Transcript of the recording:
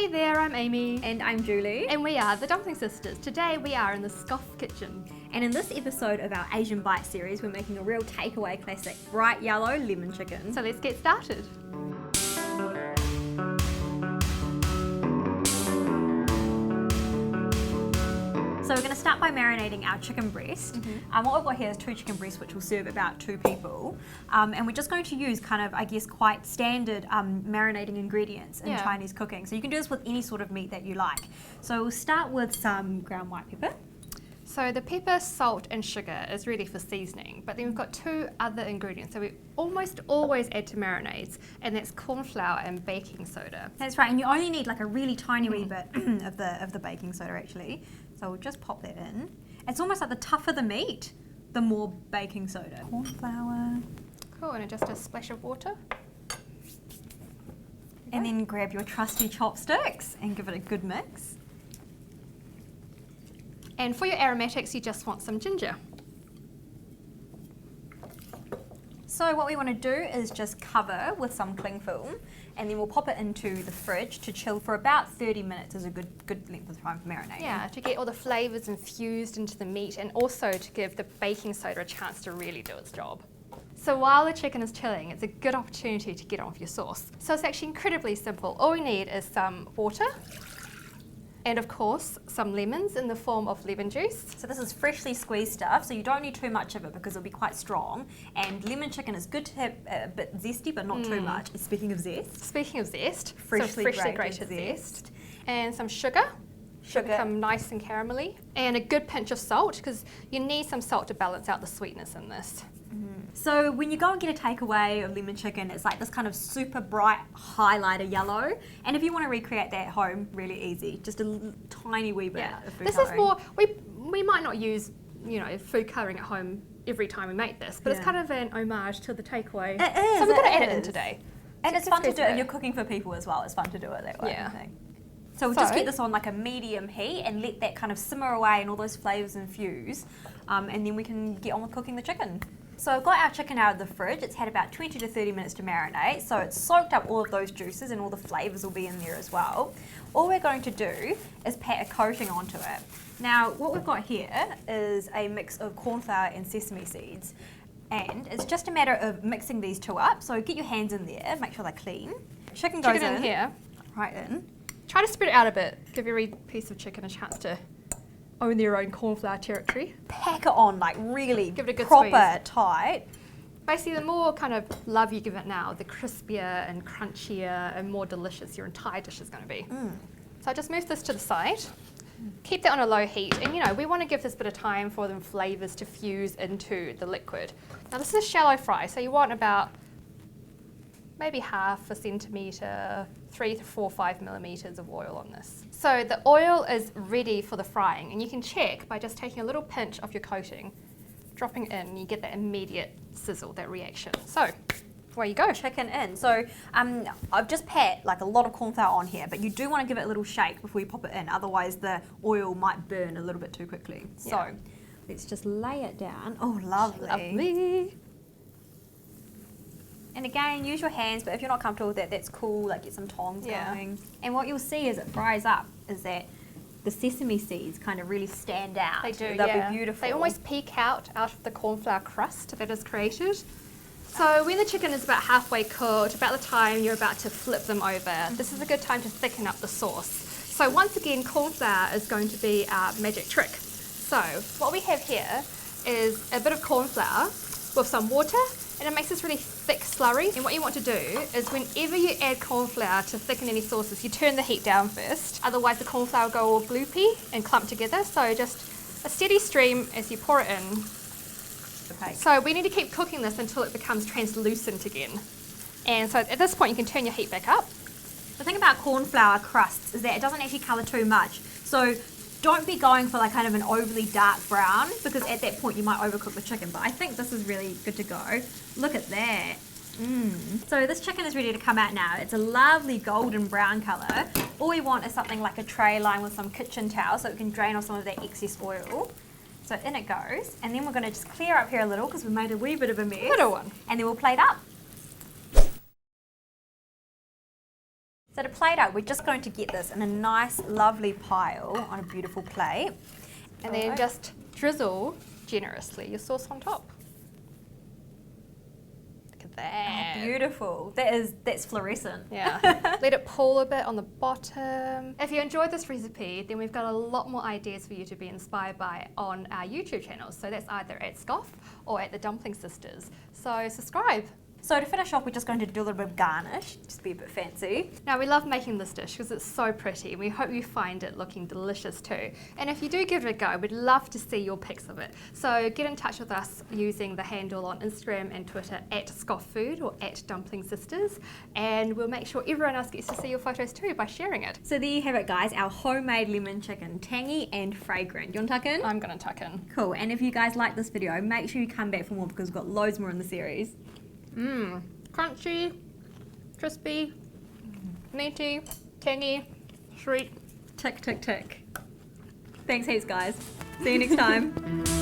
Hey there, I'm Amy. And I'm Julie. And we are the Dumpling Sisters. Today we are in the Scoff kitchen. And in this episode of our Asian Bite series, we're making a real takeaway classic, bright yellow lemon chicken. So let's get started. So we're going to start by marinating our chicken breast. What we've got here is 2 chicken breasts, which will serve about 2 people. And we're just going to use kind of, I guess, quite standard marinating ingredients in Chinese cooking. So you can do this with any sort of meat that you like. So we'll start with some ground white pepper. So the pepper, salt and sugar is really for seasoning, but then we've got 2 other ingredients that we almost always add to marinades, and that's corn flour and baking soda. That's right, and you only need like a really tiny wee bit of the baking soda actually. So we'll just pop that in. It's almost like the tougher the meat, the more baking soda. Corn flour. Cool, and just a splash of water. And then grab your trusty chopsticks and give it a good mix. And for your aromatics, you just want some ginger. So what we want to do is just cover with some cling film, and then we'll pop it into the fridge to chill for about 30 minutes is a good length of time for marinating. Yeah, to get all the flavours infused into the meat and also to give the baking soda a chance to really do its job. So while the chicken is chilling, it's a good opportunity to get on with your sauce. So it's actually incredibly simple. All we need is some water, and of course, some lemons in the form of lemon juice. So this is freshly squeezed stuff, so you don't need too much of it because it'll be quite strong. And lemon chicken is good to have a bit zesty, but not too much. Speaking of zest. Speaking of zest, Freshly grated zest. zest. And some sugar. To become nice and caramelly. And a good pinch of salt, because you need some salt to balance out the sweetness in this. So when you go and get a takeaway of lemon chicken, it's like this kind of super bright highlighter yellow. And if you want to recreate that at home, really easy. Just a tiny wee bit of food This is more, we might not use, food colouring at home every time we make this, but it's kind of an homage to the takeaway. It is. So we're going to add it in today. And it's fun to do it. If you're cooking for people as well, it's fun to do it that way. Yeah. I think. So we'll just get this on like a medium heat and let that kind of simmer away and all those flavours infuse. And then we can get on with cooking the chicken. So I've got our chicken out of the fridge. It's had about 20 to 30 minutes to marinate. So it's soaked up all of those juices and all the flavours will be in there as well. All we're going to do is pat a coating onto it. Now what we've got here is a mix of corn flour and sesame seeds. And it's just a matter of mixing these 2 up. So get your hands in there, make sure they're clean. Chicken goes in here. Right in. Try to spread it out a bit. Give every piece of chicken a chance to own their own corn flour territory. Pack it on like really give it a good proper squeeze. tight. Basically, the more kind of love you give it now, the crispier and crunchier and more delicious your entire dish is going to be. So I just move this to the side. Keep that on a low heat, and we want to give this a bit of time for the flavours to fuse into the liquid. Now this is a shallow fry, so you want about maybe half a centimetre, 3 to 4, 5 millimetres of oil on this. So the oil is ready for the frying, and you can check by just taking a little pinch of your coating, dropping it in, and you get that immediate sizzle, that reaction. So away you go. Chicken in. So I've just pat like a lot of corn flour on here, but you do want to give it a little shake before you pop it in, otherwise the oil might burn a little bit too quickly. So let's just lay it down. Oh, lovely. Lovely. And again, use your hands, but if you're not comfortable with that, that's cool. Like get some tongs going. And what you'll see as it fries up is that the sesame seeds kind of really stand out. They do, They'll be beautiful. They almost peek out of the corn flour crust that is created. So when the chicken is about halfway cooked, about the time you're about to flip them over, this is a good time to thicken up the sauce. So once again, corn flour is going to be our magic trick. So what we have here is a bit of corn flour with some water, and it makes this really thick slurry. And what you want to do is whenever you add corn flour to thicken any sauces, you turn the heat down first. Otherwise the corn flour will go all gloopy and clump together. So just a steady stream as you pour it in. Okay. So we need to keep cooking this until it becomes translucent again. And so at this point you can turn your heat back up. The thing about corn flour crusts is that it doesn't actually colour too much. So don't be going for like kind of an overly dark brown, because at that point you might overcook the chicken, but I think this is really good to go. Look at that. So this chicken is ready to come out now. It's a lovely golden brown colour. All we want is something like a tray lined with some kitchen towel so it can drain off some of that excess oil. So in it goes, and then we're going to just clear up here a little because we made a wee bit of a mess. Little one. And then we'll plate up. So to plate out, we're just going to get this in a nice, lovely pile on a beautiful plate. And then just drizzle generously your sauce on top. Look at that. Oh, beautiful. That's fluorescent. Yeah. Let it pool a bit on the bottom. If you enjoyed this recipe, then we've got a lot more ideas for you to be inspired by on our YouTube channels. So that's either at Scoff or at the Dumpling Sisters. So subscribe. So to finish off, we're just going to do a little bit of garnish, just to be a bit fancy. Now we love making this dish because it's so pretty. We hope you find it looking delicious too. And if you do give it a go, we'd love to see your pics of it. So get in touch with us using the handle on Instagram and Twitter at ScoffFood or at Dumpling Sisters. And we'll make sure everyone else gets to see your photos too by sharing it. So there you have it, guys, our homemade lemon chicken, tangy and fragrant. You want to tuck in? I'm gonna tuck in. Cool, and if you guys like this video, make sure you come back for more because we've got loads more in the series. Crunchy, crispy, meaty, tangy, sweet. Tick, tick, tick. Thanks heaps, guys. See you next time.